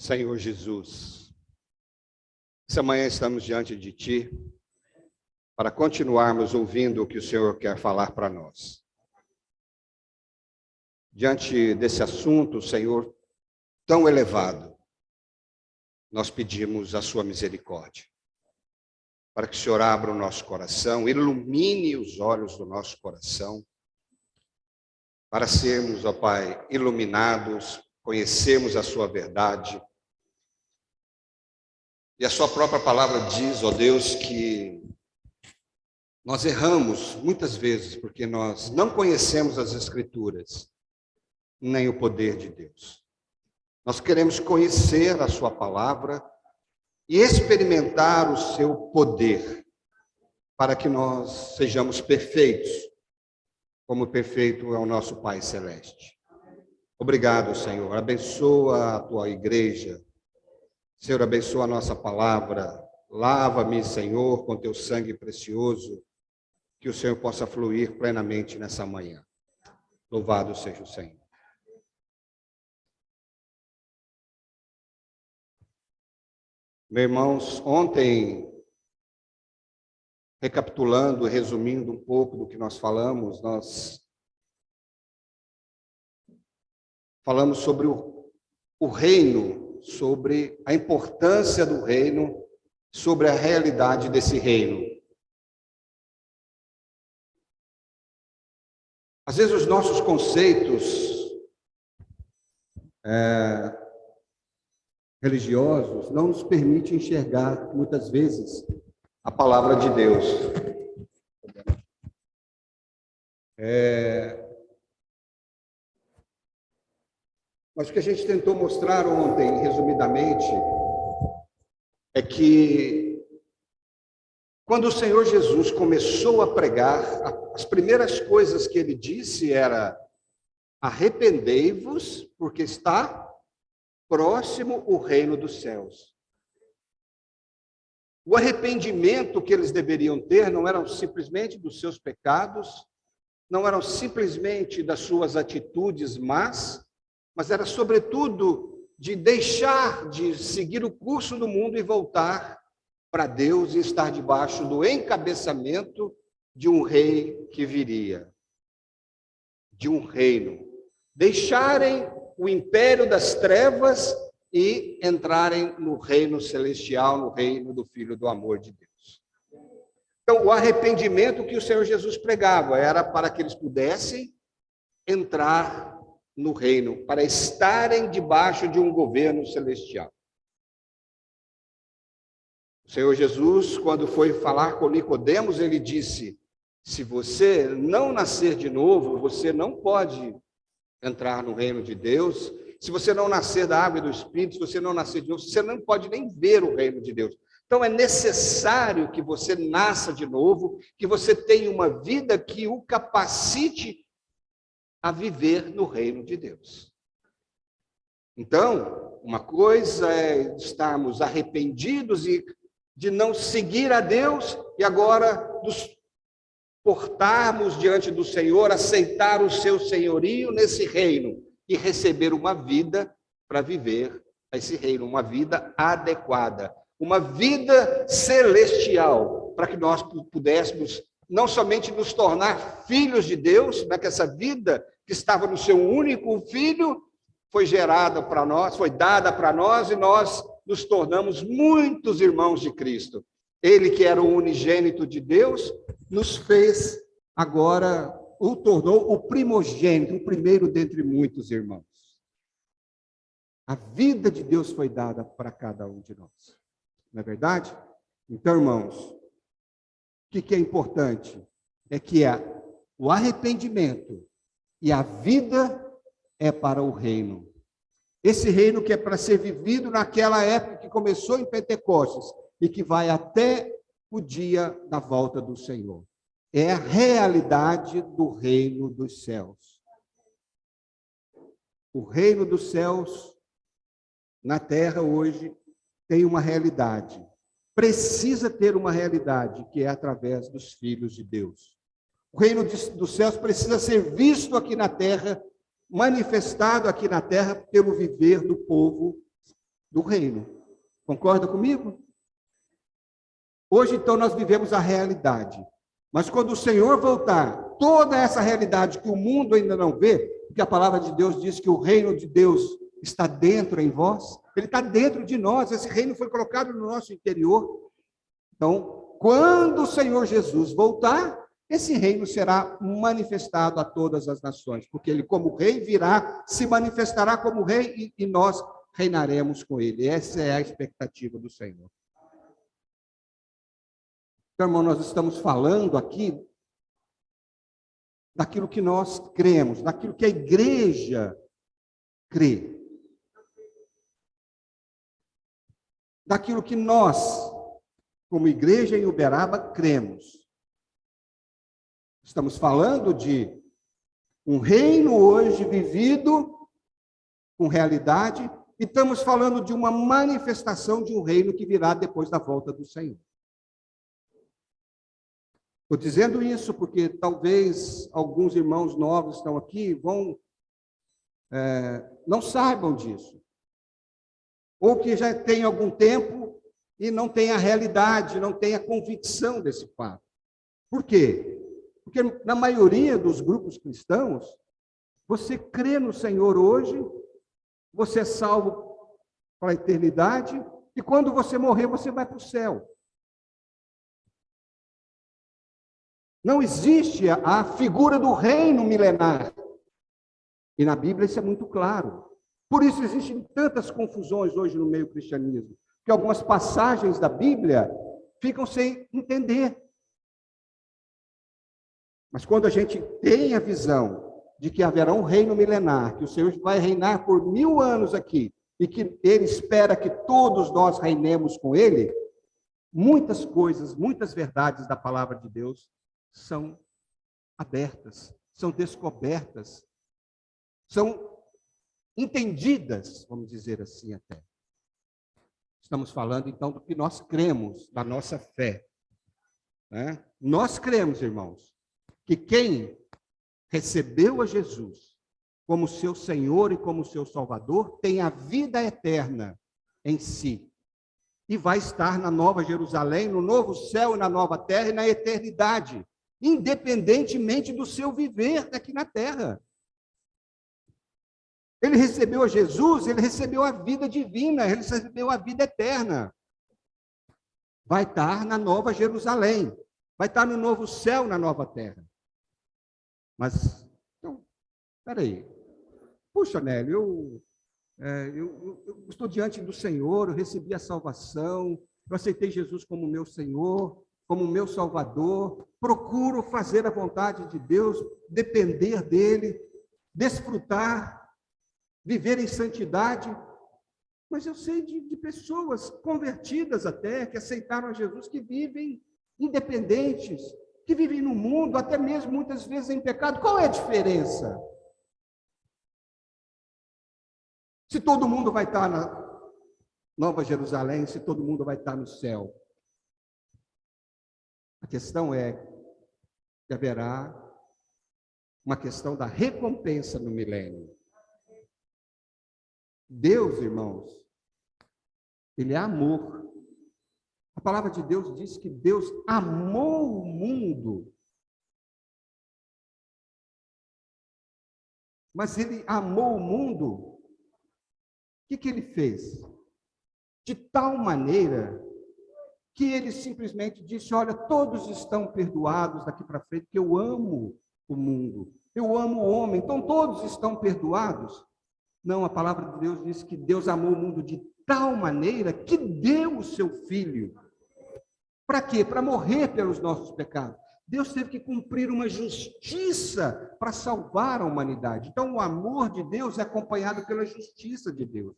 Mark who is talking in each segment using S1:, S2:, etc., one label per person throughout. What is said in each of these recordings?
S1: Senhor Jesus, essa manhã estamos diante de Ti para continuarmos ouvindo o que o Senhor quer falar para nós. Diante desse assunto, Senhor, tão elevado, nós pedimos a Sua misericórdia, para que o Senhor abra o nosso coração, ilumine os olhos do nosso coração, para sermos, ó Pai, iluminados, conhecermos a Sua verdade. E a Sua própria palavra diz, ó Deus, que nós erramos muitas vezes porque nós não conhecemos as Escrituras, nem o poder de Deus. Nós queremos conhecer a Sua palavra e experimentar o Seu poder, para que nós sejamos perfeitos, como perfeito é o nosso Pai Celeste. Obrigado, Senhor. Abençoa a Tua igreja. Senhor, abençoa a nossa palavra. Lava-me, Senhor, com Teu sangue precioso, que o Senhor possa fluir plenamente nessa manhã. Louvado seja o Senhor. Meus irmãos, ontem, recapitulando, resumindo um pouco do que nós falamos sobre o reino, sobre a importância do reino, sobre a realidade desse reino. Às vezes os nossos conceitos religiosos não nos permitem enxergar, muitas vezes, a palavra de Deus. Mas o que a gente tentou mostrar ontem, resumidamente, é que quando o Senhor Jesus começou a pregar, as primeiras coisas que Ele disse era: arrependei-vos, porque está próximo o reino dos céus. O arrependimento que eles deveriam ter não eram simplesmente dos seus pecados, não eram simplesmente das suas atitudes más, mas era sobretudo de deixar de seguir o curso do mundo e voltar para Deus e estar debaixo do encabeçamento de um rei que viria, de um reino. Deixarem o império das trevas e entrarem no reino celestial, no reino do Filho do amor de Deus. Então, o arrependimento que o Senhor Jesus pregava era para que eles pudessem entrar no reino, para estarem debaixo de um governo celestial. O Senhor Jesus, quando foi falar com Nicodemos, ele disse: se você não nascer de novo, você não pode entrar no reino de Deus. Se você não nascer da água e do Espírito, se você não nascer de novo, você não pode nem ver o reino de Deus. Então é necessário que você nasça de novo, que você tenha uma vida que o capacite a viver no reino de Deus. Então, uma coisa é estarmos arrependidos e de não seguir a Deus e agora nos portarmos diante do Senhor, aceitar o seu senhorio nesse reino e receber uma vida para viver esse reino, uma vida adequada, uma vida celestial, para que nós pudéssemos não somente nos tornar filhos de Deus, mas que essa vida que estava no seu único filho foi gerada para nós, foi dada para nós e nós nos tornamos muitos irmãos de Cristo. Ele que era o unigênito de Deus, nos fez agora, o tornou o primogênito, o primeiro dentre muitos irmãos. A vida de Deus foi dada para cada um de nós. Não é verdade? Então, irmãos, o que é importante? É que o arrependimento e a vida é para o reino. Esse reino que é para ser vivido naquela época que começou em Pentecostes e que vai até o dia da volta do Senhor. É a realidade do reino dos céus. O reino dos céus na terra hoje tem uma realidade. Precisa ter uma realidade que é através dos filhos de Deus. O reino dos céus precisa ser visto aqui na terra, manifestado aqui na terra pelo viver do povo do reino. Concorda comigo? Hoje, então, nós vivemos a realidade. Mas quando o Senhor voltar, toda essa realidade que o mundo ainda não vê, porque a palavra de Deus diz que o reino de Deus está dentro em vós, ele está dentro de nós, esse reino foi colocado no nosso interior. Então, quando o Senhor Jesus voltar, esse reino será manifestado a todas as nações, porque ele, como rei, virá, se manifestará como rei e nós reinaremos com ele. Essa é a expectativa do Senhor. Então, irmão, nós estamos falando aqui daquilo que nós cremos, daquilo que a igreja crê. Daquilo que nós, como igreja em Uberaba, cremos. Estamos falando de um reino hoje vivido com realidade, e estamos falando de uma manifestação de um reino que virá depois da volta do Senhor. Estou dizendo isso porque talvez alguns irmãos novos estão aqui não saibam disso. Ou que já tem algum tempo e não tem a realidade, não tem a convicção desse fato. Por quê? Porque na maioria dos grupos cristãos, você crê no Senhor hoje, você é salvo para a eternidade, e quando você morrer, você vai para o céu. Não existe a figura do reino milenar. E na Bíblia isso é muito claro. Por isso existem tantas confusões hoje no meio cristianismo, que algumas passagens da Bíblia ficam sem entender. Mas quando a gente tem a visão de que haverá um reino milenar, que o Senhor vai reinar por 1000 anos aqui, e que Ele espera que todos nós reinemos com Ele, muitas coisas, muitas verdades da palavra de Deus são abertas, são descobertas, são entendidas, vamos dizer assim até. Estamos falando, então, do que nós cremos, da nossa fé. Né? Nós cremos, irmãos, que quem recebeu a Jesus como seu Senhor e como seu Salvador tem a vida eterna em si. E vai estar na Nova Jerusalém, no novo céu e na nova terra e na eternidade, independentemente do seu viver aqui na terra. Ele recebeu a Jesus, ele recebeu a vida divina, ele recebeu a vida eterna. Vai estar na Nova Jerusalém, vai estar no novo céu, na nova terra. Mas, então, peraí. Puxa, Nélio, eu estou diante do Senhor, eu recebi a salvação, eu aceitei Jesus como meu Senhor, como meu Salvador, procuro fazer a vontade de Deus, depender dEle, desfrutar, viver em santidade. Mas eu sei de pessoas convertidas até, que aceitaram a Jesus, que vivem independentes, que vivem no mundo, até mesmo muitas vezes em pecado. Qual é a diferença? Se todo mundo vai estar na Nova Jerusalém, se todo mundo vai estar no céu. A questão é que haverá uma questão da recompensa no milênio. Deus, irmãos, Ele é amor. A palavra de Deus diz que Deus amou o mundo. Mas Ele amou o mundo. O que Ele fez? De tal maneira que Ele simplesmente disse, olha, todos estão perdoados daqui para frente, porque eu amo o mundo. Eu amo o homem, então todos estão perdoados. Não, a palavra de Deus diz que Deus amou o mundo de tal maneira que deu o seu Filho. Para quê? Para morrer pelos nossos pecados. Deus teve que cumprir uma justiça para salvar a humanidade. Então, o amor de Deus é acompanhado pela justiça de Deus.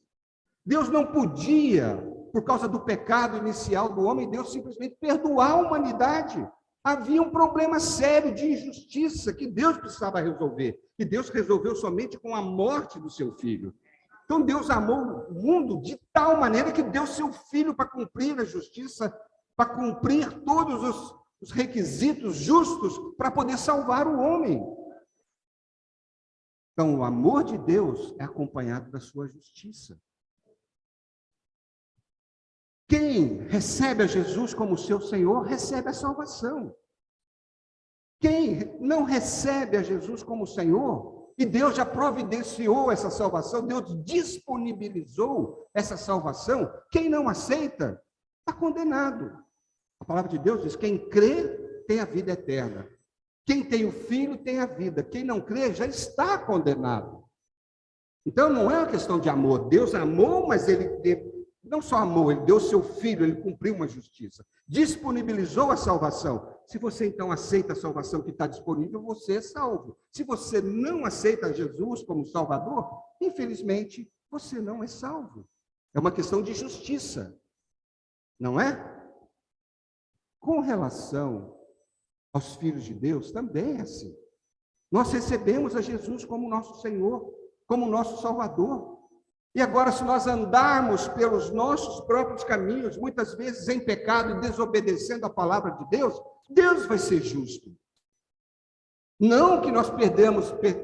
S1: Deus não podia, por causa do pecado inicial do homem, Deus simplesmente perdoar a humanidade. Havia um problema sério de injustiça que Deus precisava resolver. E Deus resolveu somente com a morte do seu Filho. Então, Deus amou o mundo de tal maneira que deu seu Filho para cumprir a justiça, para cumprir todos os requisitos justos para poder salvar o homem. Então, o amor de Deus é acompanhado da sua justiça. Quem recebe a Jesus como seu Senhor, recebe a salvação. Quem não recebe a Jesus como Senhor, e Deus já providenciou essa salvação, Deus disponibilizou essa salvação, quem não aceita, está condenado. A palavra de Deus diz, quem crê tem a vida eterna. Quem tem o Filho tem a vida. Quem não crê já está condenado. Então não é uma questão de amor. Deus amou, mas ele não só amou, ele deu seu Filho, ele cumpriu uma justiça. Disponibilizou a salvação. Se você então aceita a salvação que está disponível, você é salvo. Se você não aceita Jesus como Salvador, infelizmente, você não é salvo. É uma questão de justiça. Não é? Com relação aos filhos de Deus, também é assim. Nós recebemos a Jesus como nosso Senhor, como nosso Salvador. E agora, se nós andarmos pelos nossos próprios caminhos, muitas vezes em pecado e desobedecendo a palavra de Deus, Deus vai ser justo. Não que nós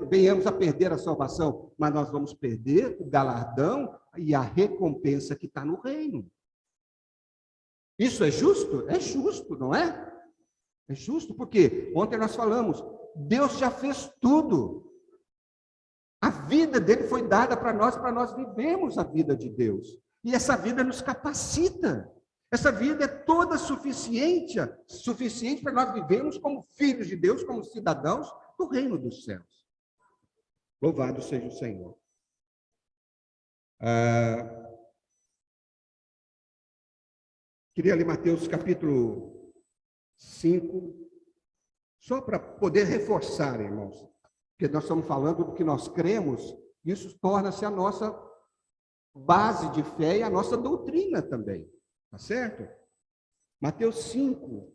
S1: venhamos a perder a salvação, mas nós vamos perder o galardão e a recompensa que está no reino. Isso é justo? É justo, não é? É justo, porque ontem nós falamos, Deus já fez tudo. A vida dele foi dada para nós vivemos a vida de Deus. E essa vida nos capacita. Essa vida é toda suficiente para nós vivermos como filhos de Deus, como cidadãos do reino dos céus. Louvado seja o Senhor. Queria ler Mateus capítulo 5, só para poder reforçar, irmãos, porque nós estamos falando do que nós cremos, isso torna-se a nossa base de fé e a nossa doutrina também, tá certo? Mateus 5,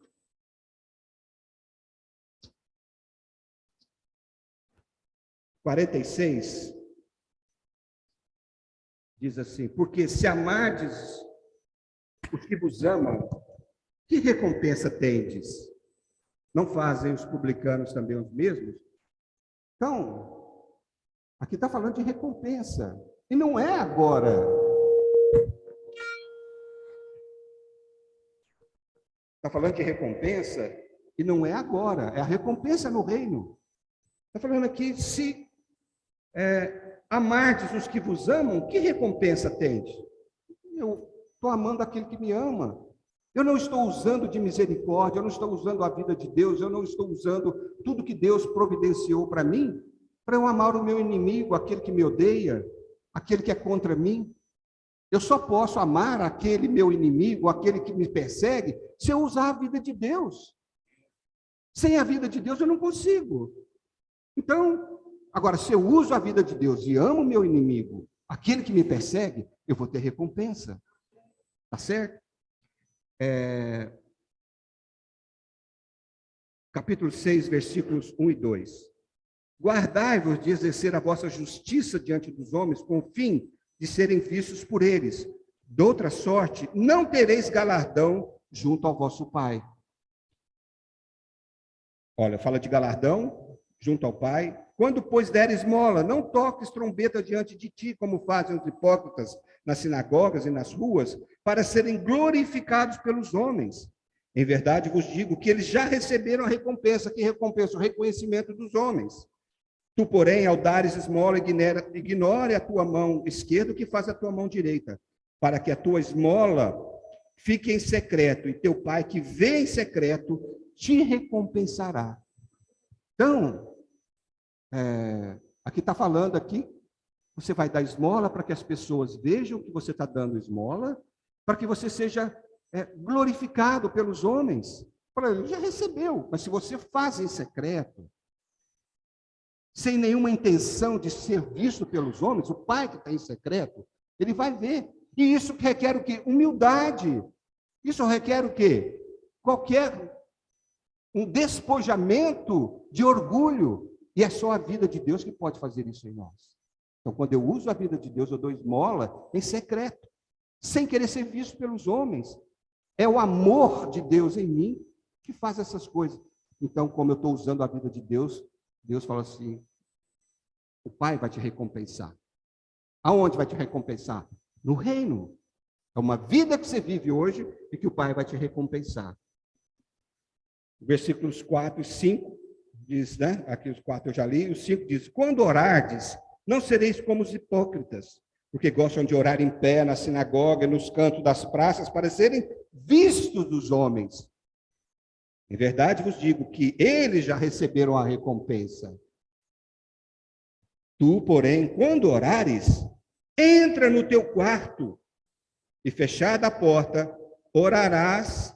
S1: (46) diz assim: porque se amardes os que vos amam, que recompensa tendes? Não fazem os publicanos também os mesmos? Então, aqui está falando de recompensa. E não é agora. Está falando de recompensa e não é agora. É a recompensa no reino. Está falando aqui, se amardes os que vos amam, que recompensa tendes? Eu estou amando aquele que me ama. Eu não estou usando de misericórdia, eu não estou usando a vida de Deus, eu não estou usando tudo que Deus providenciou para mim, para eu amar o meu inimigo, aquele que me odeia, aquele que é contra mim. Eu só posso amar aquele meu inimigo, aquele que me persegue, se eu usar a vida de Deus. Sem a vida de Deus eu não consigo. Então, agora, se eu uso a vida de Deus e amo o meu inimigo, aquele que me persegue, eu vou ter recompensa. Tá certo? Capítulo 6, versículos 1 e 2. Guardai-vos de exercer a vossa justiça diante dos homens, com o fim de serem vistos por eles. De outra sorte, não tereis galardão junto ao vosso Pai. Olha, fala de galardão junto ao Pai. Quando, pois, deres esmola, não toques trombeta diante de ti, como fazem os hipócritas nas sinagogas e nas ruas, para serem glorificados pelos homens. Em verdade vos digo que eles já receberam a recompensa. Que recompensa? O reconhecimento dos homens. Tu, porém, ao dares esmola, ignore a tua mão esquerda o que faz a tua mão direita, para que a tua esmola fique em secreto, e teu Pai, que vê em secreto, te recompensará. Então, aqui está falando aqui, você vai dar esmola para que as pessoas vejam que você está dando esmola, para que você seja glorificado pelos homens. Ele já recebeu, mas se você faz em secreto, sem nenhuma intenção de ser visto pelos homens, o Pai que está em secreto, ele vai ver. E isso requer o quê? Humildade. Isso requer o quê? Um despojamento de orgulho. E é só a vida de Deus que pode fazer isso em nós. Então, quando eu uso a vida de Deus, eu dou esmola em secreto, sem querer ser visto pelos homens. É o amor de Deus em mim que faz essas coisas. Então, como eu estou usando a vida de Deus, Deus fala assim, o Pai vai te recompensar. Aonde vai te recompensar? No reino. É uma vida que você vive hoje e que o Pai vai te recompensar. Versículos 4 e 5 diz, né? Aqui os 4 eu já li, o 5 diz: quando orardes, não sereis como os hipócritas, porque gostam de orar em pé na sinagoga e nos cantos das praças para serem vistos dos homens. Em verdade vos digo que eles já receberam a recompensa. Tu, porém, quando orares, entra no teu quarto e, fechada a porta, orarás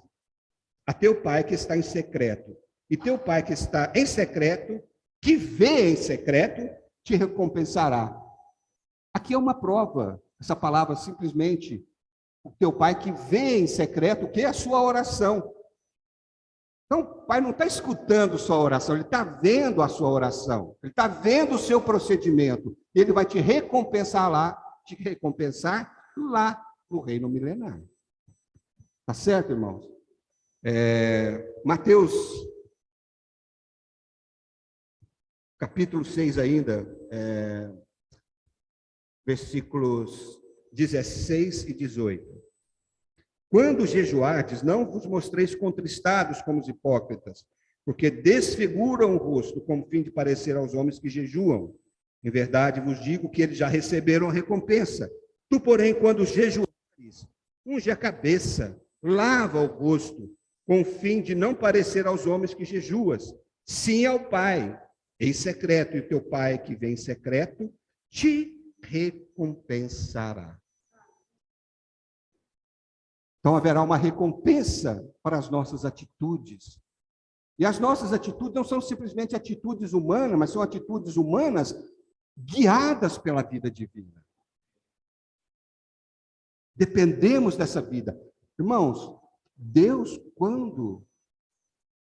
S1: a teu pai que está em secreto. E teu pai que está em secreto, que vê em secreto, te recompensará. Aqui é uma prova, essa palavra simplesmente, o teu pai que vê em secreto, que é a sua oração. Então, o pai não está escutando sua oração, ele está vendo a sua oração, ele está vendo o seu procedimento, ele vai te recompensar lá no reino milenar. Tá certo, irmãos? Mateus, capítulo 6 ainda, versículos 16 e 18. Quando jejuardes, não vos mostreis contristados como os hipócritas, porque desfiguram o rosto com o fim de parecer aos homens que jejuam. Em verdade vos digo que eles já receberam a recompensa. Tu, porém, quando jejuares, unge a cabeça, lava o rosto, com o fim de não parecer aos homens que jejuas, sim ao Pai, em secreto, e o teu Pai que vem em secreto te recompensará. Então haverá uma recompensa para as nossas atitudes. E as nossas atitudes não são simplesmente atitudes humanas, mas são atitudes humanas guiadas pela vida divina. Dependemos dessa vida. Irmãos, Deus, quando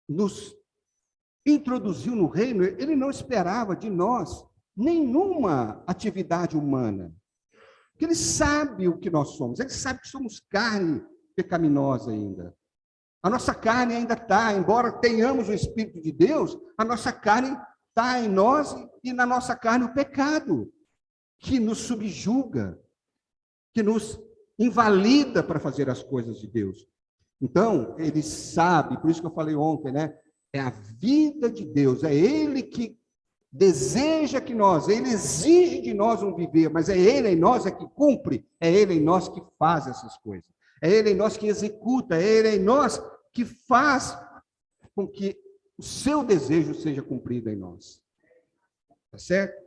S1: nos introduziu no reino, ele não esperava de nós nenhuma atividade humana. Porque ele sabe o que nós somos, ele sabe que somos carne pecaminosa ainda. A nossa carne ainda está, embora tenhamos o Espírito de Deus, a nossa carne está em nós e na nossa carne o pecado, que nos subjuga, que nos invalida para fazer as coisas de Deus. Então, ele sabe, por isso que eu falei ontem, né? É a vida de Deus, é ele que deseja que nós, ele exige de nós um viver, mas é ele em nós que cumpre, é ele em nós que faz essas coisas. É ele em nós que executa, é ele em nós que faz com que o seu desejo seja cumprido em nós. Tá certo?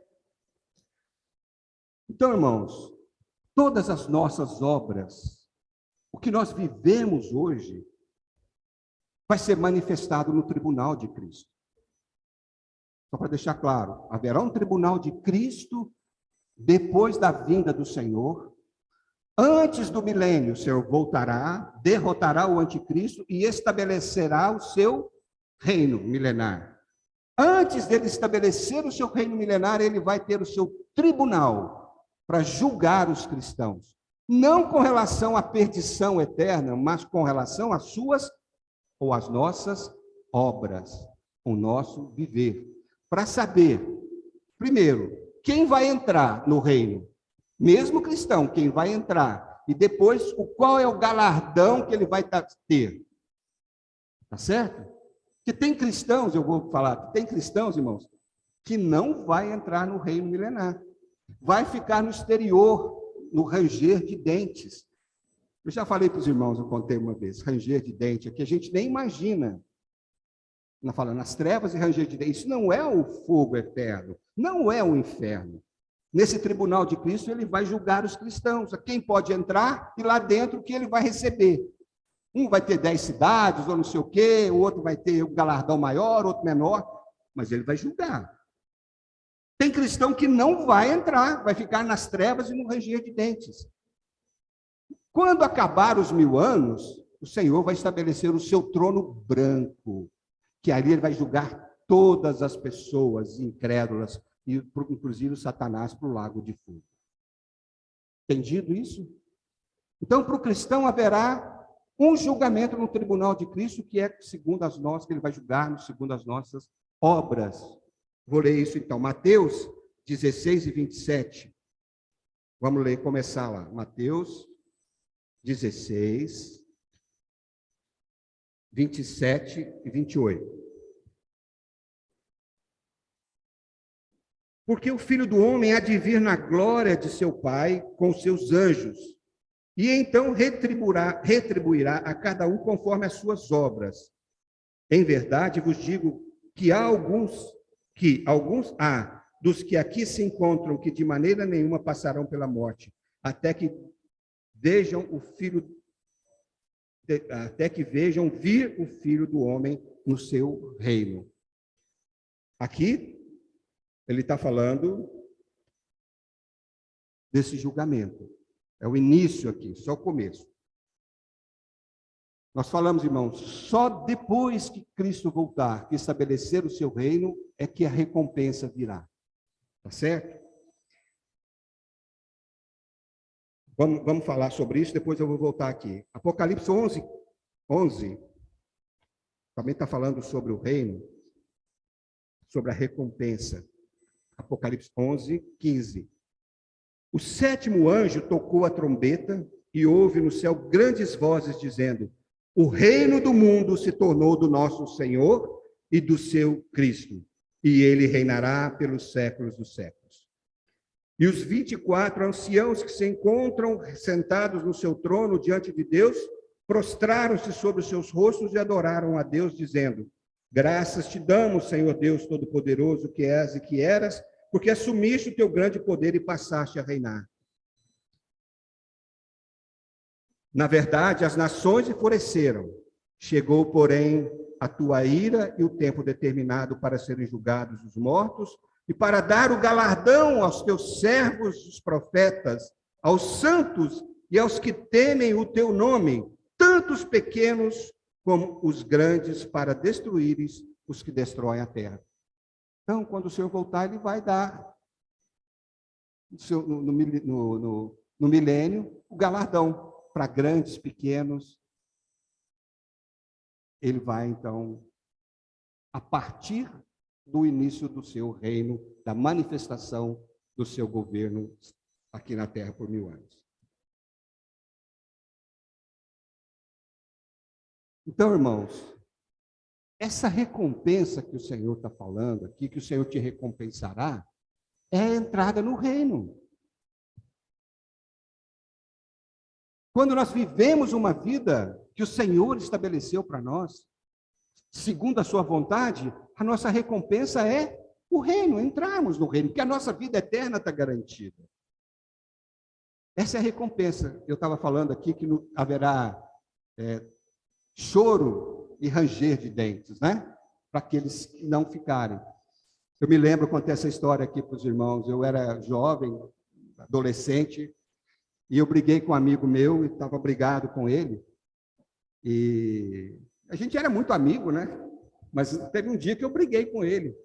S1: Então, irmãos, todas as nossas obras, o que nós vivemos hoje, vai ser manifestado no tribunal de Cristo. Só para deixar claro, haverá um tribunal de Cristo depois da vinda do Senhor. Antes do milênio, o Senhor voltará, derrotará o anticristo e estabelecerá o seu reino milenar. Antes dele estabelecer o seu reino milenar, ele vai ter o seu tribunal para julgar os cristãos. Não com relação à perdição eterna, mas com relação às suas ou às nossas obras, o nosso viver. Para saber, primeiro, quem vai entrar no reino. Mesmo cristão, quem vai entrar, e depois qual é o galardão que ele vai ter. Tá certo? Porque tem cristãos, eu vou falar, tem cristãos, irmãos, que não vai entrar no reino milenar. Vai ficar no exterior, no ranger de dentes. Eu já falei para os irmãos, eu contei uma vez, ranger de dente, que a gente nem imagina. Não fala nas trevas e ranger de dentes. Isso não é o fogo eterno, não é o inferno. Nesse tribunal de Cristo, ele vai julgar os cristãos, a quem pode entrar e lá dentro o que ele vai receber. Um vai ter 10 cidades, ou não sei o quê, o outro vai ter um galardão maior, outro menor, mas ele vai julgar. Tem cristão que não vai entrar, vai ficar nas trevas e no ranger de dentes. Quando acabar os 1000 anos, o Senhor vai estabelecer o seu trono branco, que ali ele vai julgar todas as pessoas incrédulas, e inclusive o Satanás para o lago de fogo. Entendido isso? Então, para o cristão haverá um julgamento no tribunal de Cristo, que é segundo as nossas, que ele vai julgar segundo as nossas obras. Vou ler isso então, Mateus 16 e 27. Vamos ler, começar lá. Mateus 16, 27 e 28. Porque o Filho do Homem há de vir na glória de seu Pai com seus anjos, e então retribuirá a cada um conforme as suas obras. Em verdade vos digo que alguns há dos que aqui se encontram que de maneira nenhuma passarão pela morte, até que vejam vir o Filho do Homem no seu reino. Aqui ele está falando desse julgamento. É o início aqui, só o começo. Nós falamos, irmãos, só depois que Cristo voltar, que estabelecer o seu reino, é que a recompensa virá. Tá certo? Vamos falar sobre isso, depois eu vou voltar aqui. Apocalipse 11 também está falando sobre o reino, sobre a recompensa. Apocalipse 11, 15. O sétimo anjo tocou a trombeta e houve no céu grandes vozes dizendo: o reino do mundo se tornou do nosso Senhor e do seu Cristo, e ele reinará pelos séculos dos séculos. E os 24 anciãos que se encontram sentados no seu trono diante de Deus, prostraram-se sobre os seus rostos e adoraram a Deus, dizendo: graças te damos, Senhor Deus Todo-Poderoso, que és e que eras, porque assumiste o teu grande poder e passaste a reinar. Na verdade, as nações enfureceram. Chegou, porém, a tua ira e o tempo determinado para serem julgados os mortos e para dar o galardão aos teus servos, os profetas, aos santos e aos que temem o teu nome, tanto os pequenos como os grandes, para destruíres os que destroem a terra. Então, quando o Senhor voltar, ele vai dar no milênio o galardão para grandes, pequenos. Ele vai, então, a partir do início do seu reino, da manifestação do seu governo aqui na terra por 1000 anos. Então, irmãos, essa recompensa que o Senhor está falando aqui, que o Senhor te recompensará, é a entrada no reino. Quando nós vivemos uma vida que o Senhor estabeleceu para nós, segundo a sua vontade, a nossa recompensa é o reino, entrarmos no reino, porque a nossa vida eterna está garantida. Essa é a recompensa. Eu estava falando aqui que haverá choro e ranger de dentes, né? Para aqueles que não ficarem. Eu me lembro, contei essa história aqui para os irmãos. Eu era jovem, adolescente, e eu briguei com um amigo meu, e estava brigado com ele. E a gente era muito amigo, né? Mas teve um dia que eu briguei com ele.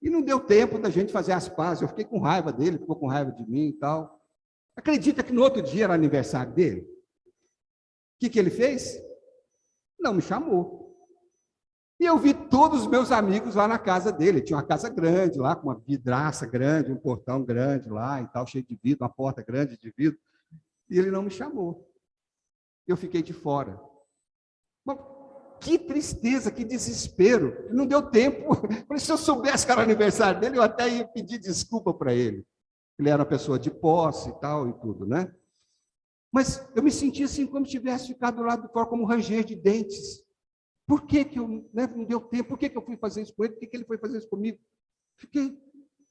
S1: E não deu tempo da gente fazer as pazes. Eu fiquei com raiva dele, ficou com raiva de mim e tal. Acredita que no outro dia era aniversário dele? O que ele fez? Não me chamou. E eu vi todos os meus amigos lá na casa dele. Tinha uma casa grande lá, com uma vidraça grande, um portão grande lá e tal, cheio de vidro, uma porta grande de vidro. E ele não me chamou. Eu fiquei de fora. Mas que tristeza, que desespero. Não deu tempo. Se eu soubesse que era aniversário dele, eu até ia pedir desculpa para ele. Ele era uma pessoa de posse e tal e tudo, né? Mas eu me senti assim, como se tivesse ficado do lado de fora, como um ranger de dentes. Por que eu não deu tempo? Por que eu fui fazer isso com ele? Por que ele foi fazer isso comigo? Fiquei.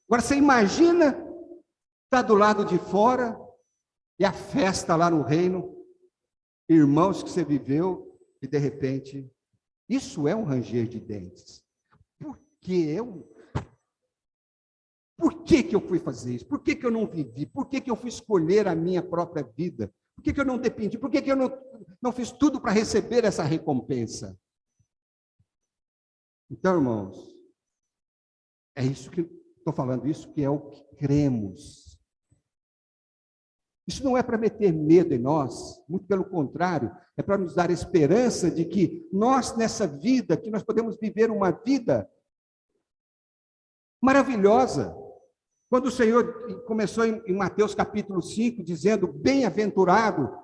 S1: Agora, você imagina estar do lado de fora e a festa lá no reino, irmãos que você viveu, e de repente, isso é um ranger de dentes. Por que eu fui fazer isso? Por que eu não vivi? Por que eu fui escolher a minha própria vida? Por que eu não dependi? Por que eu não fiz tudo para receber essa recompensa? Então, irmãos, é isso que estou falando, isso que é o que cremos. Isso não é para meter medo em nós, muito pelo contrário, é para nos dar esperança de que nós, nessa vida, que nós podemos viver uma vida maravilhosa. Quando o Senhor começou em Mateus capítulo 5, dizendo, bem-aventurado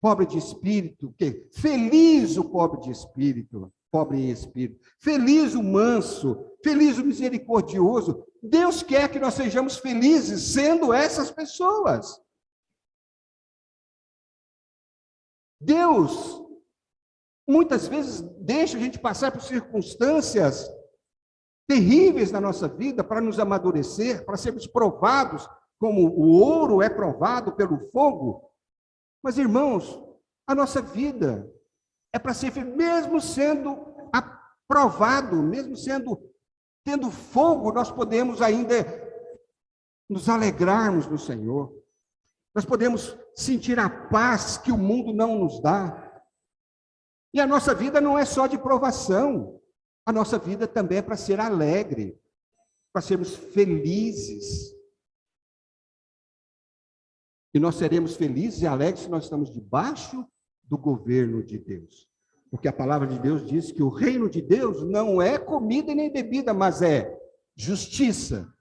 S2: pobre de espírito, que feliz o pobre em espírito, feliz o manso, feliz o misericordioso. Deus quer que nós sejamos felizes sendo essas pessoas. Deus, muitas vezes, deixa a gente passar por circunstâncias terríveis na nossa vida para nos amadurecer, para sermos provados, como o ouro é provado pelo fogo. Mas, irmãos, a nossa vida é para ser feliz, mesmo sendo aprovado, mesmo tendo fogo, nós podemos ainda nos alegrarmos no Senhor. Nós podemos sentir a paz que o mundo não nos dá. E a nossa vida não é só de provação. A nossa vida também é para ser alegre, para sermos felizes. E nós seremos felizes e alegres se nós estamos debaixo do governo de Deus. Porque a palavra de Deus diz que o reino de Deus não é comida nem bebida, mas é justiça,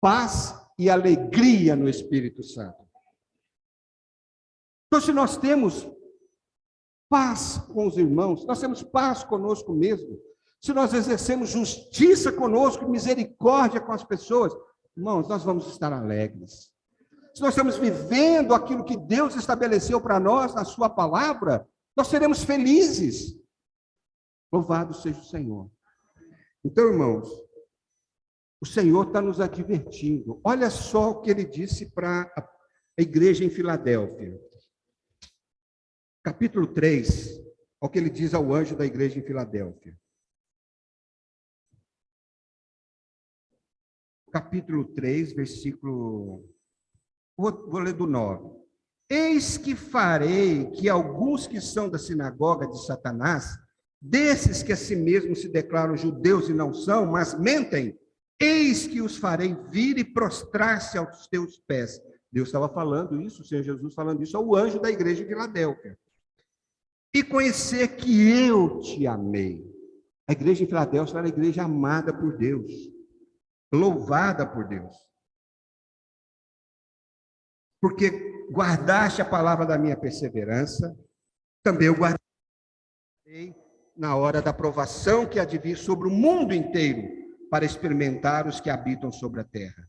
S2: paz e alegria no Espírito Santo. Então, se nós temos paz com os irmãos, nós temos paz conosco mesmo, se nós exercemos justiça conosco, misericórdia com as pessoas, irmãos, nós vamos estar alegres. Se nós estamos vivendo aquilo que Deus estabeleceu para nós na sua palavra, nós seremos felizes. Louvado seja o Senhor. Então, irmãos, o Senhor está nos advertindo. Olha só o que ele disse para a igreja em Filadélfia. Capítulo 3, olha o que ele diz ao anjo da igreja em Filadélfia. Capítulo 3, versículo... Vou ler do 9. Eis que farei que alguns que são da sinagoga de Satanás, desses que a si mesmos se declaram judeus e não são, mas mentem, eis que os farei vir e prostrar-se aos teus pés. Deus estava falando isso, o Senhor Jesus falando isso ao anjo da igreja de Filadélfia. E conhecer que eu te amei. A igreja de Filadélfia era a igreja amada por Deus, louvada por Deus. Porque guardaste a palavra da minha perseverança, também eu guardei na hora da provação que há de vir sobre o mundo inteiro, para experimentar os que habitam sobre a terra.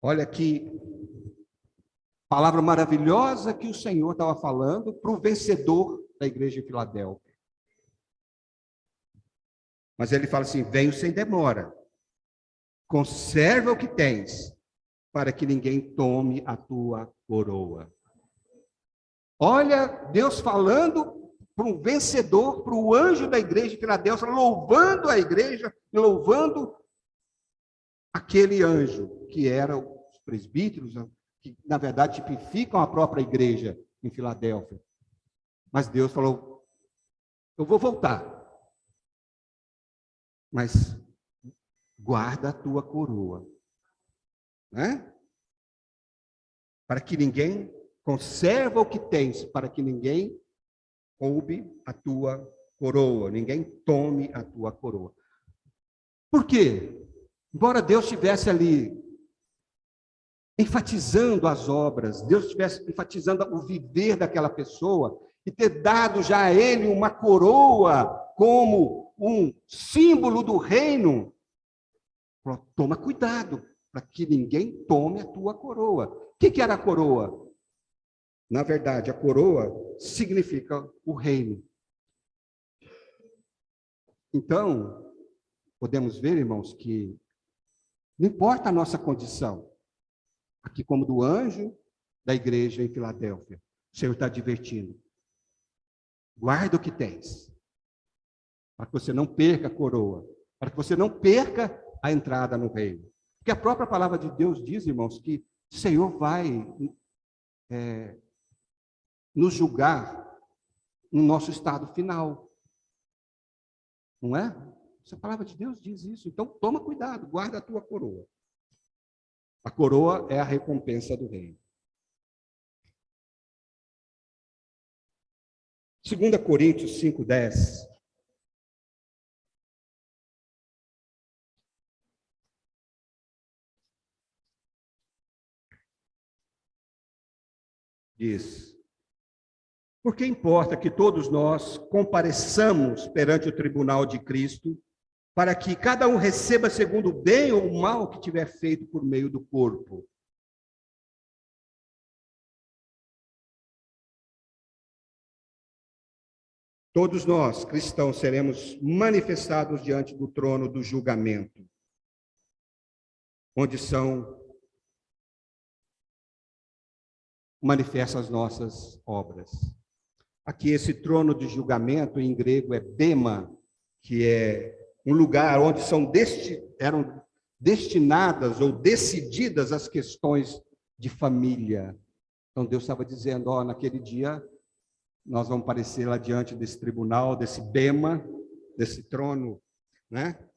S2: Olha que palavra maravilhosa que o Senhor estava falando para o vencedor da igreja de Filadélfia. Mas ele fala assim: venho sem demora, conserva o que tens, para que ninguém tome a tua coroa. Olha, Deus falando para um vencedor, para o anjo da igreja de Filadélfia, louvando a igreja, louvando aquele anjo, que eram os presbíteros, que na verdade tipificam a própria igreja em Filadélfia. Mas Deus falou: eu vou voltar, mas guarda a tua coroa. Né? Para que ninguém conserva o que tens, para que ninguém roube a tua coroa, ninguém tome a tua coroa. Por quê? Embora Deus estivesse ali enfatizando as obras, Deus estivesse enfatizando o viver daquela pessoa e ter dado já a ele uma coroa como um símbolo do reino, toma cuidado para que ninguém tome a tua coroa. O que era a coroa? Na verdade, a coroa significa o reino. Então, podemos ver, irmãos, que não importa a nossa condição, aqui como do anjo da igreja em Filadélfia, o Senhor está advertindo: guarda o que tens, para que você não perca a coroa, para que você não perca a entrada no reino. Porque a própria palavra de Deus diz, irmãos, que o Senhor vai nos julgar no nosso estado final. Não é? Essa palavra de Deus diz isso. Então, toma cuidado, guarda a tua coroa. A coroa é a recompensa do reino. 2 Coríntios 5:10. Diz: Porque importa que todos nós compareçamos perante o tribunal de Cristo, para que cada um receba segundo o bem ou o mal que tiver feito por meio do corpo. Todos nós, cristãos, seremos manifestados diante do trono do julgamento, onde são manifestas as nossas obras. Aqui, esse trono de julgamento, em grego, é bema, que é um lugar onde eram destinadas ou decididas as questões de família. Então, Deus estava dizendo, naquele dia, nós vamos aparecer lá diante desse tribunal, desse bema, desse trono, né,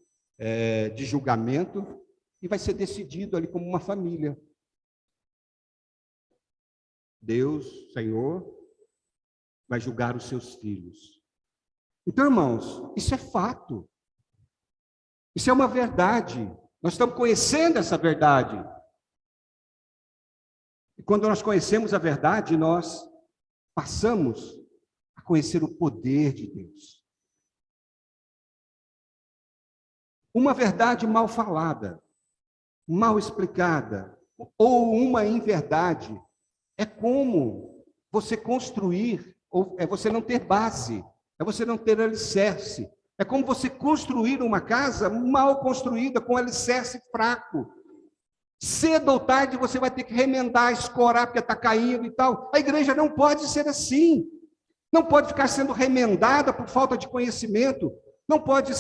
S2: de julgamento, e vai ser decidido ali como uma família. Deus, Senhor, vai julgar os seus filhos. Então, irmãos, isso é fato. Isso é uma verdade. Nós estamos conhecendo essa verdade. E quando nós conhecemos a verdade, nós passamos a conhecer o poder de Deus. Uma verdade mal falada, mal explicada, ou uma inverdade, é como você construir, ou é você não ter base, é você não ter alicerce. É como você construir uma casa mal construída, com alicerce fraco. Cedo ou tarde você vai ter que remendar, escorar, porque está caindo e tal. A igreja não pode ser assim. Não pode ficar sendo remendada por falta de conhecimento. Não pode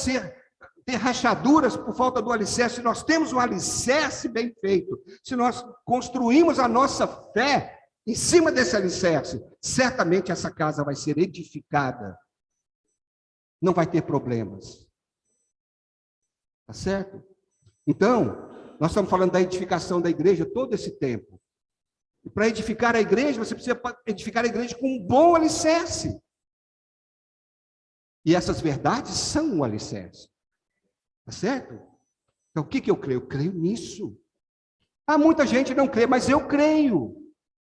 S2: ter rachaduras por falta do alicerce. Se nós temos um alicerce bem feito, se nós construímos a nossa fé em cima desse alicerce, certamente essa casa vai ser edificada. Não vai ter problemas. Tá certo? Então, nós estamos falando da edificação da igreja todo esse tempo. E para edificar a igreja, você precisa edificar a igreja com um bom alicerce. E essas verdades são um alicerce. Tá certo? Então, o que eu creio? Eu creio nisso. Muita gente não crê, mas eu creio.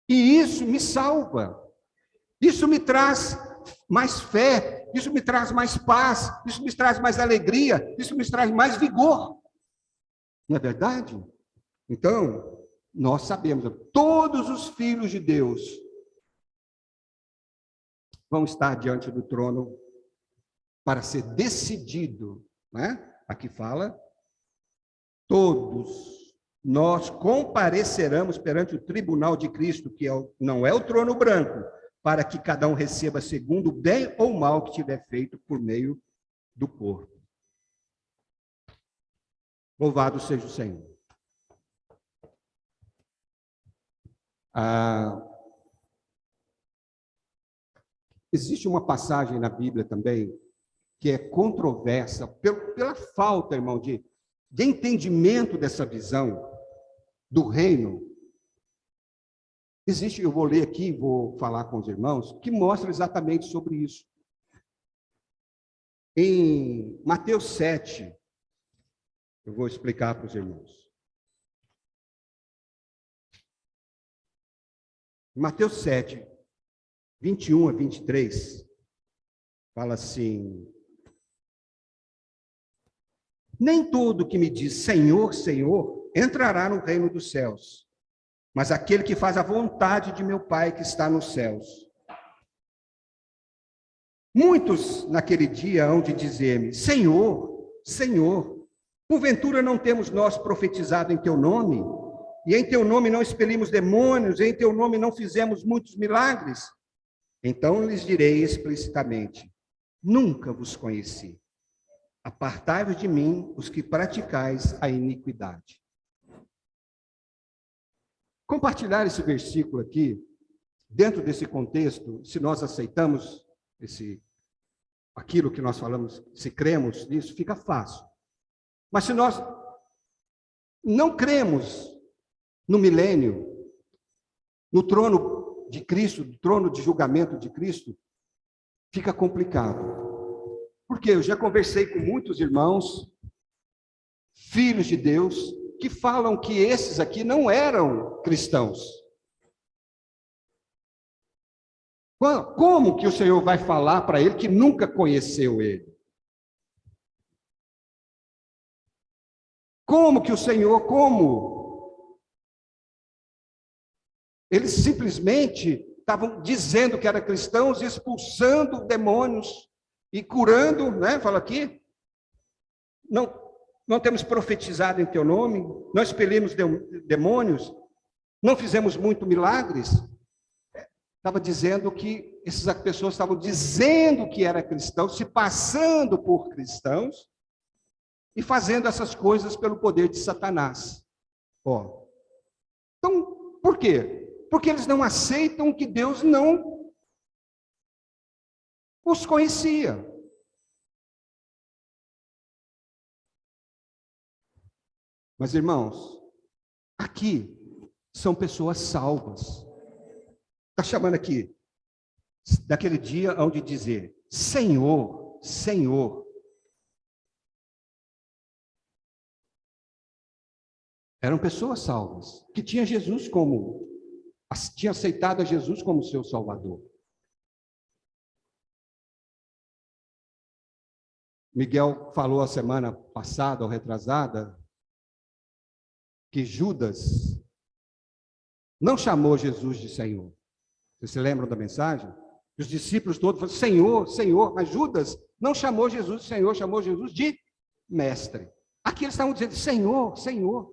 S2: E isso me salva. Isso me traz mais fé. Isso me traz mais paz. Isso me traz mais alegria. Isso me traz mais vigor. Não é verdade? Então, nós sabemos, todos os filhos de Deus vão estar diante do trono para ser decidido, né? Aqui fala, todos nós compareceremos perante o tribunal de Cristo, que não é o trono branco, para que cada um receba segundo o bem ou mal que tiver feito por meio do corpo. Louvado seja o Senhor. Existe uma passagem na Bíblia também que é controversa pela falta, irmão, de entendimento dessa visão do reino. Existe, eu vou ler aqui, vou falar com os irmãos, que mostra exatamente sobre isso. Em Mateus 7, eu vou explicar para os irmãos. Mateus 7, 21 a 23, fala assim: nem todo que me diz Senhor, Senhor, entrará no reino dos céus, mas aquele que faz a vontade de meu Pai que está nos céus. Muitos naquele dia hão de dizer-me, Senhor, Senhor, porventura não temos nós profetizado em teu nome? E em teu nome não expelimos demônios, e em teu nome não fizemos muitos milagres? Então lhes direi explicitamente, nunca vos conheci. Apartai-vos de mim, os que praticais a iniquidade. Compartilhar esse versículo aqui, dentro desse contexto, se nós aceitamos aquilo que nós falamos, se cremos nisso, fica fácil. Mas se nós não cremos no milênio, no trono de Cristo, no trono de julgamento de Cristo, fica complicado. Porque eu já conversei com muitos irmãos, filhos de Deus, que falam que esses aqui não eram cristãos. Como que o Senhor vai falar para ele que nunca conheceu ele? Como? Eles simplesmente estavam dizendo que eram cristãos, expulsando demônios e curando, né? Fala aqui, não temos profetizado em teu nome, não expelimos demônios, não fizemos muito milagres. Estava dizendo que essas pessoas estavam dizendo que eram cristãos, se passando por cristãos e fazendo essas coisas pelo poder de Satanás. Ó. Então, por quê? Porque eles não aceitam que Deus não os conhecia. Mas, irmãos, aqui são pessoas salvas. Está chamando aqui, daquele dia onde dizer, Senhor, Senhor. Eram pessoas salvas, que tinham tinham aceitado a Jesus como seu Salvador. Miguel falou a semana passada, ou retrasada, que Judas não chamou Jesus de Senhor. Vocês se lembram da mensagem? Os discípulos todos falaram, Senhor, Senhor. Mas Judas não chamou Jesus de Senhor, chamou Jesus de Mestre. Aqui eles estavam dizendo, Senhor, Senhor.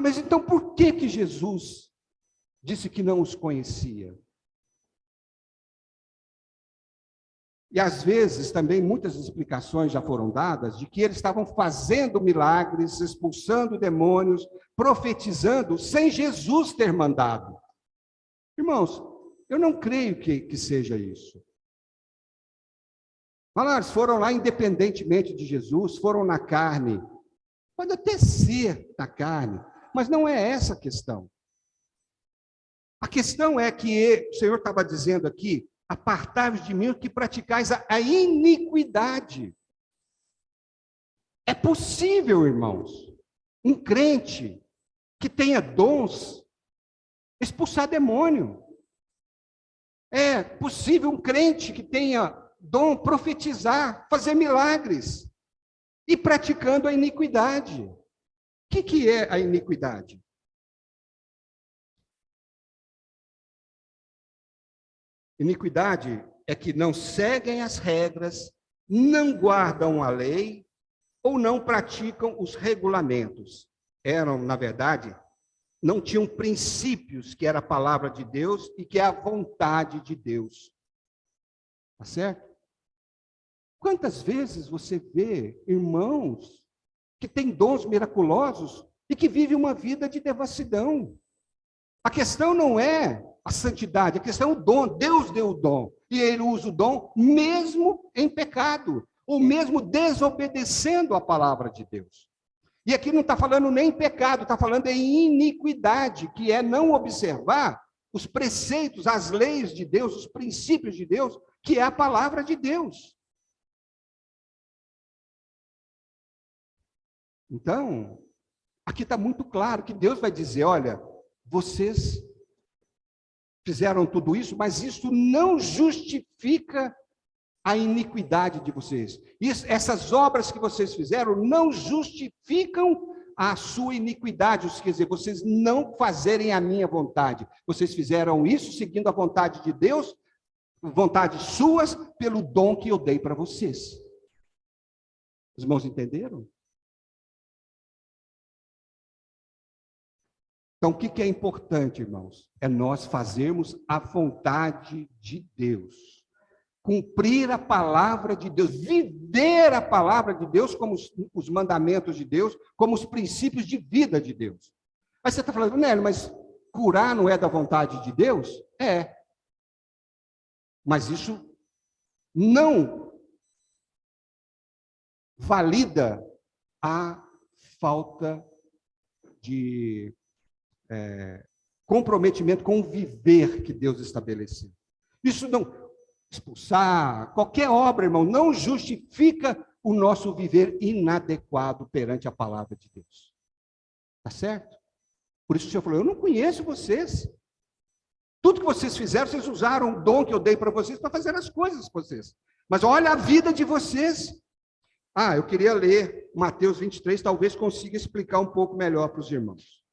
S2: Mas então por que Jesus disse que não os conhecia? E às vezes também muitas explicações já foram dadas de que eles estavam fazendo milagres, expulsando demônios, profetizando, sem Jesus ter mandado. Irmãos, eu não creio que seja isso. Eles foram lá independentemente de Jesus, foram na carne. Pode até ser na carne, mas não é essa a questão. A questão é que o Senhor estava dizendo aqui, apartai-vos de mim que praticais a iniquidade. É possível, irmãos, um crente que tenha dons expulsar demônio. É possível um crente que tenha dom profetizar, fazer milagres e praticando a iniquidade. O que é a iniquidade? Iniquidade é que não seguem as regras, não guardam a lei ou não praticam os regulamentos. Eram, na verdade, não tinham princípios que era a palavra de Deus e que é a vontade de Deus. Tá certo? Quantas vezes você vê irmãos que têm dons miraculosos e que vivem uma vida de devassidão? A questão não é a santidade, a questão é o dom. Deus deu o dom. E ele usa o dom mesmo em pecado, ou mesmo desobedecendo a palavra de Deus. E aqui não está falando nem em pecado, está falando em iniquidade, que é não observar os preceitos, as leis de Deus, os princípios de Deus, que é a palavra de Deus. Então, aqui está muito claro que Deus vai dizer, olha, vocês fizeram tudo isso, mas isso não justifica a iniquidade de vocês. Essas obras que vocês fizeram não justificam a sua iniquidade, quer dizer, vocês não fazerem a minha vontade. Vocês fizeram isso seguindo a vontade de Deus, vontades suas, pelo dom que eu dei para vocês. Os irmãos entenderam? Então, o que é importante, irmãos? É nós fazermos a vontade de Deus. Cumprir a palavra de Deus, viver a palavra de Deus como os mandamentos de Deus, como os princípios de vida de Deus. Aí você está falando, Nélio, mas curar não é da vontade de Deus? É. Mas isso não valida a falta de comprometimento com o viver que Deus estabeleceu. Isso não, expulsar, qualquer obra, irmão, não justifica o nosso viver inadequado perante a palavra de Deus. Tá certo? Por isso o Senhor falou, eu não conheço vocês. Tudo que vocês fizeram, vocês usaram o dom que eu dei para vocês para fazer as coisas com vocês. Mas olha a vida de vocês. Eu queria ler Mateus 23, talvez consiga explicar um pouco melhor para os irmãos.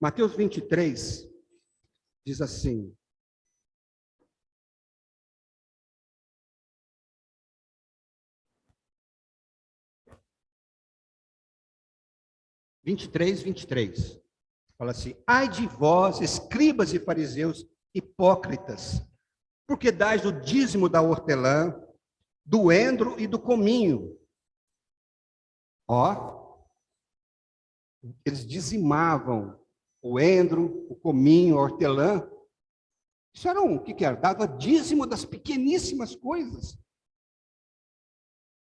S2: Mateus 23 diz assim: "23, fala assim: ai de vós, escribas e fariseus hipócritas, porque dais o dízimo da hortelã, do endro e do cominho. Eles dizimavam o endro, o cominho, a hortelã. Isso era o que era? Dava dízimo das pequeníssimas coisas.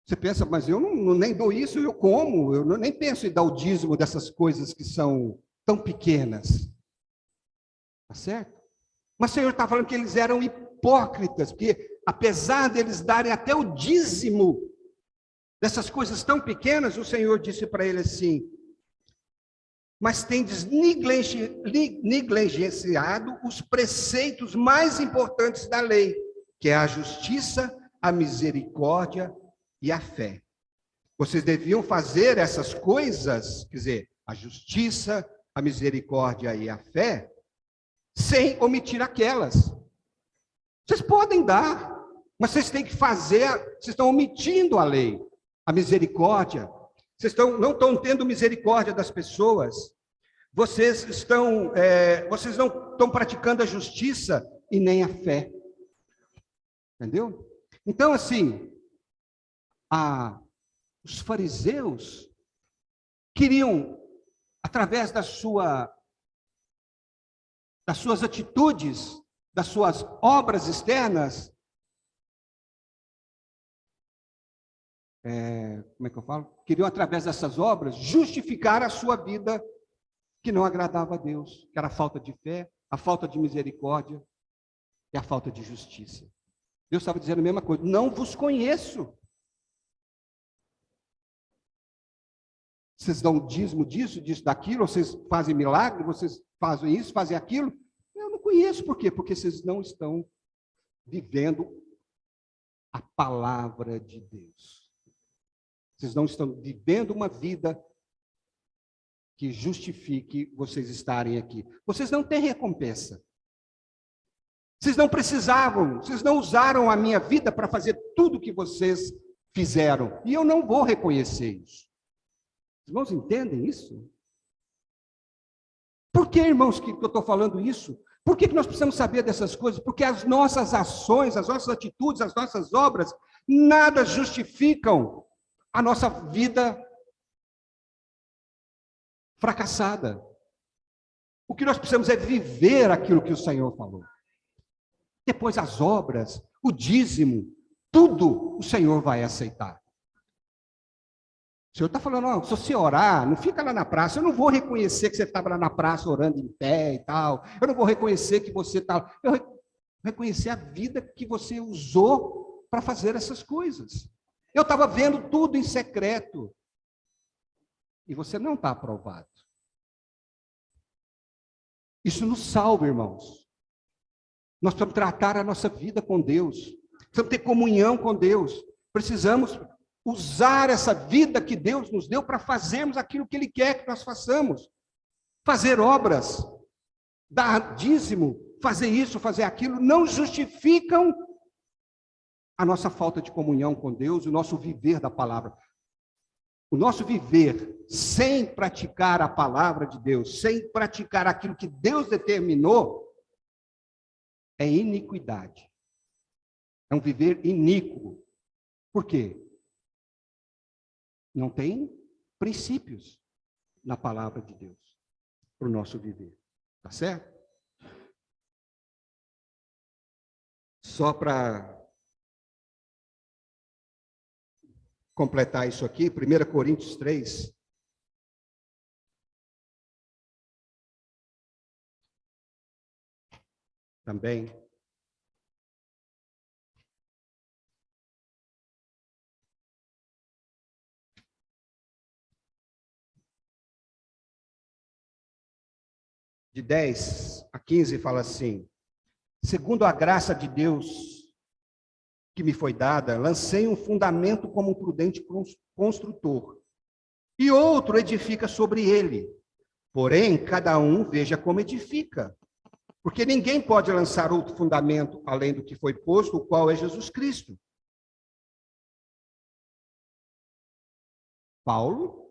S2: Você pensa, mas eu nem dou isso, eu como. Eu nem penso em dar o dízimo dessas coisas que são tão pequenas. Tá certo? Mas o Senhor está falando que eles eram hipócritas, porque apesar deles darem até o dízimo dessas coisas tão pequenas, o Senhor disse para ele assim: mas tendes negligenciado os preceitos mais importantes da lei, que é a justiça, a misericórdia e a fé. Vocês deviam fazer essas coisas, quer dizer, a justiça, a misericórdia e a fé, sem omitir aquelas. Vocês podem dar, mas vocês têm que fazer, vocês estão omitindo a lei, a misericórdia. Não estão tendo misericórdia das pessoas. Vocês não estão praticando a justiça e nem a fé. Entendeu? Então, assim, os fariseus queriam, através das suas atitudes, das suas obras externas, como é que eu falo? Queriam, através dessas obras, justificar a sua vida que não agradava a Deus, que era a falta de fé, a falta de misericórdia e a falta de justiça. Deus estava dizendo a mesma coisa: não vos conheço. Vocês dão dízimo disso, daquilo, vocês fazem milagre, vocês fazem isso, fazem aquilo. Eu não conheço. Por quê? Porque vocês não estão vivendo a palavra de Deus. Vocês não estão vivendo uma vida que justifique vocês estarem aqui. Vocês não têm recompensa. Vocês não precisavam, vocês não usaram a minha vida para fazer tudo o que vocês fizeram. E eu não vou reconhecer isso. Os irmãos entendem isso? Por que, irmãos, que eu estou falando isso? Por que nós precisamos saber dessas coisas? Porque as nossas ações, as nossas atitudes, as nossas obras, nada justificam a nossa vida fracassada. O que nós precisamos é viver aquilo que o Senhor falou. Depois as obras, o dízimo, tudo o Senhor vai aceitar. O Senhor está falando, se você orar, não fica lá na praça, eu não vou reconhecer que você estava lá na praça orando em pé e tal, eu não vou reconhecer que você está... Eu vou reconhecer a vida que você usou para fazer essas coisas. Eu estava vendo tudo em secreto. E você não está aprovado. Isso nos salva, irmãos. Nós precisamos tratar a nossa vida com Deus. Precisamos ter comunhão com Deus. Precisamos usar essa vida que Deus nos deu para fazermos aquilo que Ele quer que nós façamos. Fazer obras, dar dízimo, fazer isso, fazer aquilo, não justificam a nossa falta de comunhão com Deus, o nosso viver da palavra. O nosso viver sem praticar a palavra de Deus, sem praticar aquilo que Deus determinou, é iniquidade. É um viver iníquo. Por quê? Não tem princípios na palavra de Deus para o nosso viver. Tá certo? Só para completar isso aqui, 1 Coríntios 3. Também. de 10 a 15, fala assim: segundo a graça de Deus que me foi dada, lancei um fundamento como um prudente construtor, e outro edifica sobre ele. Porém, cada um veja como edifica. Porque ninguém pode lançar outro fundamento além do que foi posto, o qual é Jesus Cristo. Paulo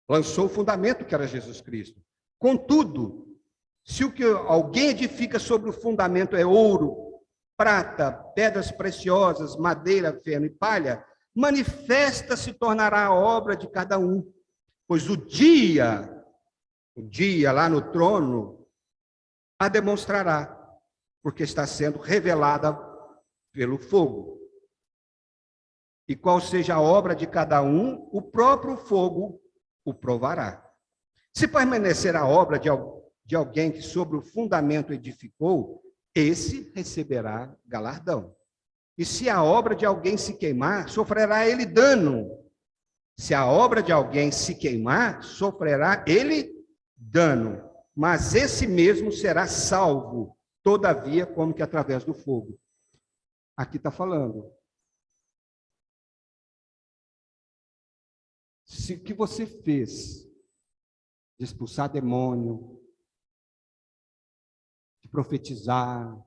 S2: lançou o fundamento que era Jesus Cristo. Contudo, se o que alguém edifica sobre o fundamento é ouro, prata, pedras preciosas, madeira, feno e palha, manifesta se tornará a obra de cada um, pois o dia lá no trono a demonstrará, porque está sendo revelada pelo fogo. E qual seja a obra de cada um, o próprio fogo o provará. Se permanecer a obra de alguém que sobre o fundamento edificou, esse receberá galardão. E se a obra de alguém se queimar, sofrerá ele dano. Se a obra de alguém se queimar, sofrerá ele dano. Mas esse mesmo será salvo, todavia, como que através do fogo. Aqui está falando. Se o que você fez, de expulsar demônio, de profetizar,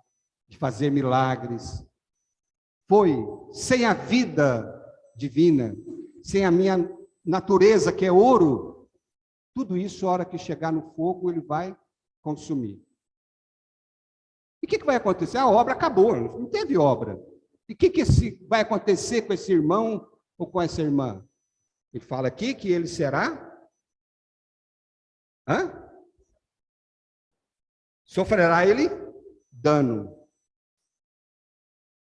S2: de fazer milagres, foi sem a vida divina, sem a minha natureza, que é ouro, tudo isso, a hora que chegar no fogo, ele vai consumir. E o que vai acontecer? A obra acabou, não teve obra. E o que vai acontecer com esse irmão ou com essa irmã? Ele fala aqui que ele será... Sofrerá ele dano.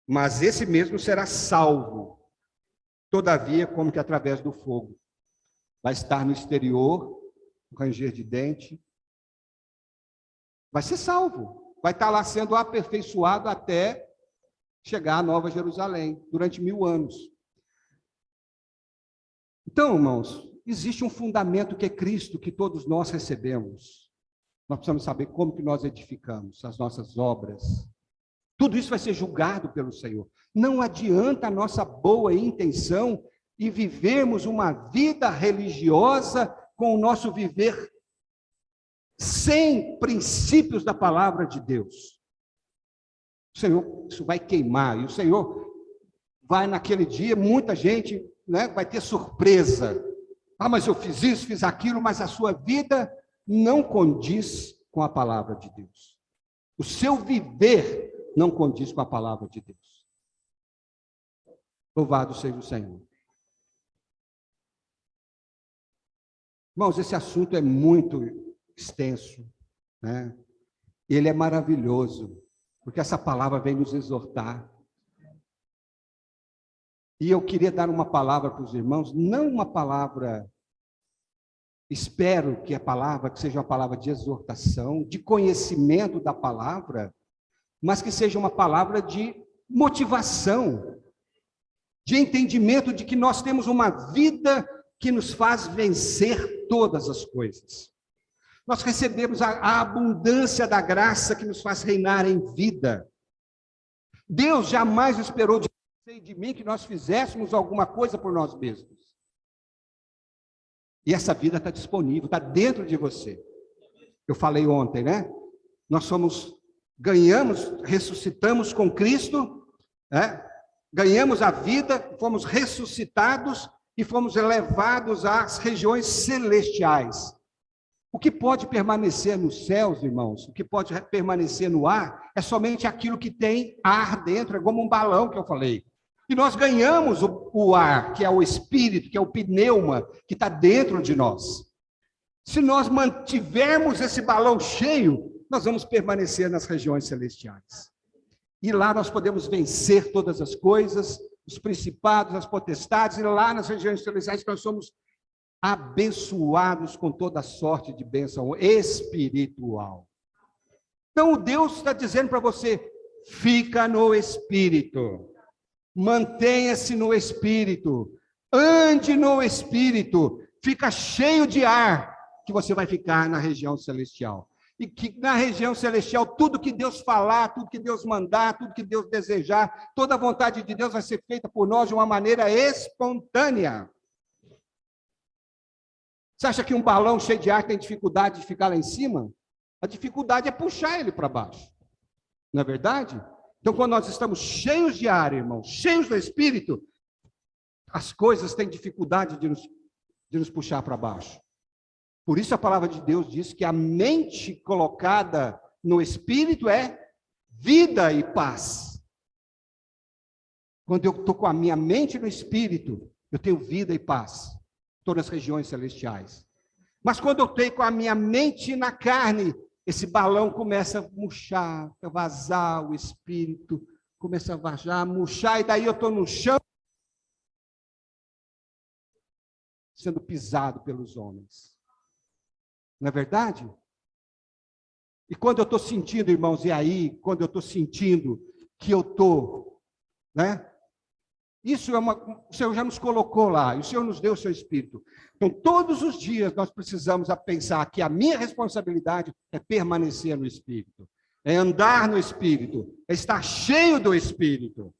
S2: Mas esse mesmo será salvo. Todavia, como que através do fogo. Vai estar no exterior, ranger de dente, vai ser salvo, vai estar lá sendo aperfeiçoado até chegar à Nova Jerusalém, durante 1000 anos. Então, irmãos, existe um fundamento que é Cristo, que todos nós recebemos. Nós precisamos saber como que nós edificamos as nossas obras. Tudo isso vai ser julgado pelo Senhor. Não adianta a nossa boa intenção e vivermos uma vida religiosa com o nosso viver sem princípios da palavra de Deus. O Senhor, isso vai queimar, e o Senhor vai naquele dia, muita gente, né, vai ter surpresa. Ah, mas eu fiz isso, fiz aquilo, mas a sua vida não condiz com a palavra de Deus. O seu viver não condiz com a palavra de Deus. Louvado seja o Senhor. Irmãos, esse assunto é muito extenso, né? Ele é maravilhoso, porque essa palavra vem nos exortar. E eu queria dar uma palavra para os irmãos, não uma palavra, espero que a palavra que seja uma palavra de exortação, de conhecimento da palavra, mas que seja uma palavra de motivação, de entendimento de que nós temos uma vida que nos faz vencer todas as coisas. Nós recebemos a abundância da graça que nos faz reinar em vida. Deus jamais esperou de você e de mim que nós fizéssemos alguma coisa por nós mesmos. E essa vida está disponível, está dentro de você. Eu falei ontem, né? Nós ganhamos, ressuscitamos com Cristo, né? Ganhamos a vida, fomos ressuscitados e fomos elevados às regiões celestiais. O que pode permanecer nos céus, irmãos, o que pode permanecer no ar, é somente aquilo que tem ar dentro, é como um balão que eu falei. E nós ganhamos o ar, que é o espírito, que é o pneuma, que está dentro de nós. Se nós mantivermos esse balão cheio, nós vamos permanecer nas regiões celestiais. E lá nós podemos vencer todas as coisas, os principados, as potestades, e lá nas regiões celestiais nós somos abençoados com toda sorte de bênção espiritual. Então Deus está dizendo para você, fica no Espírito, mantenha-se no Espírito, ande no Espírito, fica cheio de ar, que você vai ficar na região celestial. e que na região celestial, tudo que Deus falar, tudo que Deus mandar, tudo que Deus desejar, toda a vontade de Deus vai ser feita por nós de uma maneira espontânea. Você acha que um balão cheio de ar tem dificuldade de ficar lá em cima? A dificuldade é puxar ele para baixo. Não é verdade? Então, quando nós estamos cheios de ar, irmãos, cheios do Espírito, as coisas têm dificuldade de nos puxar para baixo. Por isso a palavra de Deus diz que a mente colocada no Espírito é vida e paz. Quando eu estou com a minha mente no Espírito, eu tenho vida e paz. Estou nas regiões celestiais. Mas quando eu estou com a minha mente na carne, esse balão começa a murchar, a vazar, o Espírito começa a vazar, a murchar, e daí eu estou no chão, sendo pisado pelos homens. Não é verdade? E quando eu estou sentindo, irmãos, e aí, quando eu estou sentindo que eu estou, né? Isso o Senhor já nos colocou lá, e o Senhor nos deu o seu Espírito. Então, todos os dias nós precisamos pensar que a minha responsabilidade é permanecer no Espírito, é andar no Espírito, é estar cheio do Espírito.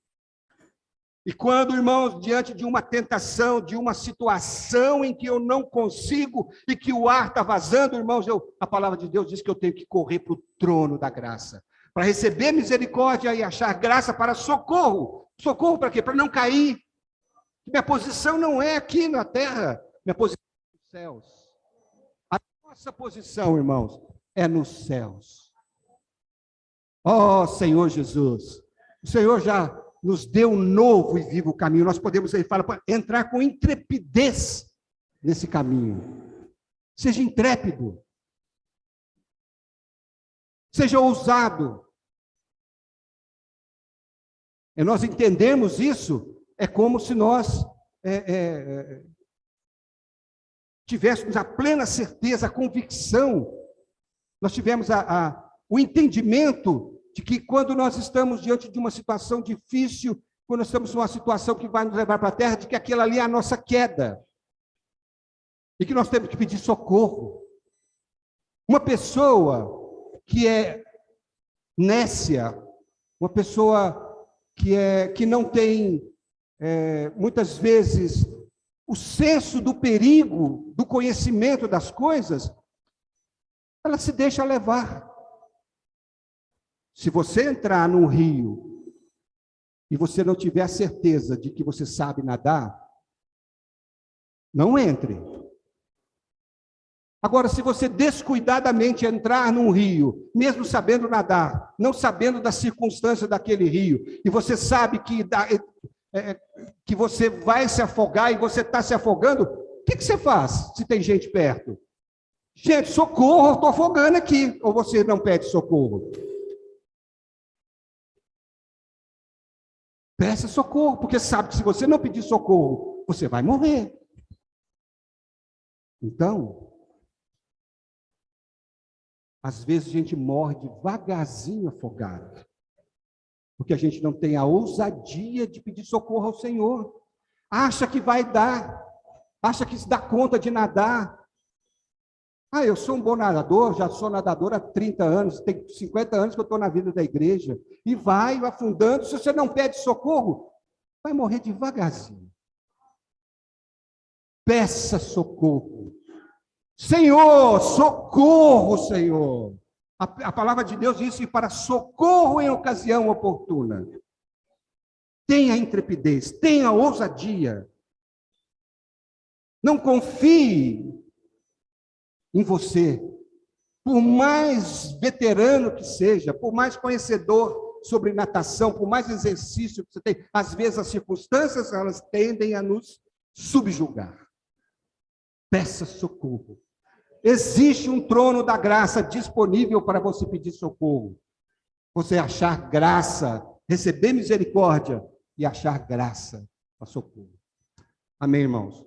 S2: E quando, irmãos, diante de uma tentação, de uma situação em que eu não consigo e que o ar está vazando, irmãos, a palavra de Deus diz que eu tenho que correr para o trono da graça, para receber misericórdia e achar graça para socorro. Socorro para quê? Para não cair. Minha posição não é aqui na terra, minha posição é nos céus. A nossa posição, irmãos, é nos céus. Ó Senhor Jesus, o Senhor já nos deu um novo e vivo caminho. Nós podemos, ele fala, entrar com intrepidez nesse caminho. Seja intrépido. Seja ousado. E nós entendemos isso, é como se nós tivéssemos a plena certeza, a convicção, nós tivemos o entendimento de que quando nós estamos diante de uma situação difícil, quando nós estamos numa situação que vai nos levar para a terra, de que aquela ali é a nossa queda, e que nós temos que pedir socorro. Uma pessoa que é nécia, uma pessoa que não tem, muitas vezes, o senso do perigo, do conhecimento das coisas, ela se deixa levar. Se você entrar num rio e você não tiver a certeza de que você sabe nadar, não entre. Agora, se você descuidadamente entrar num rio, mesmo sabendo nadar, não sabendo da circunstância daquele rio, e você sabe que você vai se afogar e você está se afogando, o que você faz se tem gente perto? Gente, socorro, eu estou afogando aqui. Ou você não pede socorro? Peça socorro, porque sabe que se você não pedir socorro, você vai morrer. Então, às vezes a gente morre devagarzinho afogado, porque a gente não tem a ousadia de pedir socorro ao Senhor. Acha que vai dar, acha que se dá conta de nadar. Ah, eu sou um bom nadador, já sou nadador há 30 anos, tem 50 anos que eu estou na vida da igreja, e vai afundando. Se você não pede socorro, vai morrer devagarzinho. Peça socorro. Senhor, socorro, Senhor. A palavra de Deus diz que para socorro em ocasião oportuna. Tenha intrepidez, tenha ousadia. Não confie em você. Por mais veterano que seja, por mais conhecedor sobre natação, por mais exercício que você tem, às vezes as circunstâncias, elas tendem a nos subjugar. Peça socorro. Existe um trono da graça disponível para você pedir socorro. Você achar graça, receber misericórdia e achar graça para socorro. Amém, irmãos?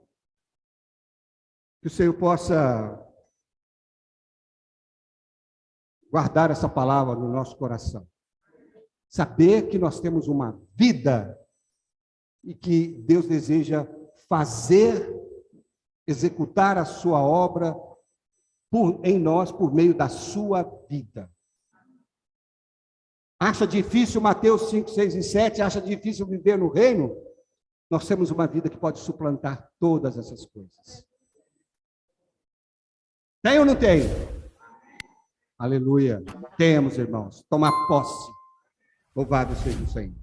S2: Que o Senhor possa guardar essa palavra no nosso coração. Saber que nós temos uma vida e que Deus deseja fazer, executar a sua obra em nós por meio da sua vida. Acha difícil Mateus 5, 6 e 7? Acha difícil viver no reino? Nós temos uma vida que pode suplantar todas essas coisas. Tem ou não tem? Aleluia. Temos, irmãos. Tomar posse. Louvado seja o Senhor.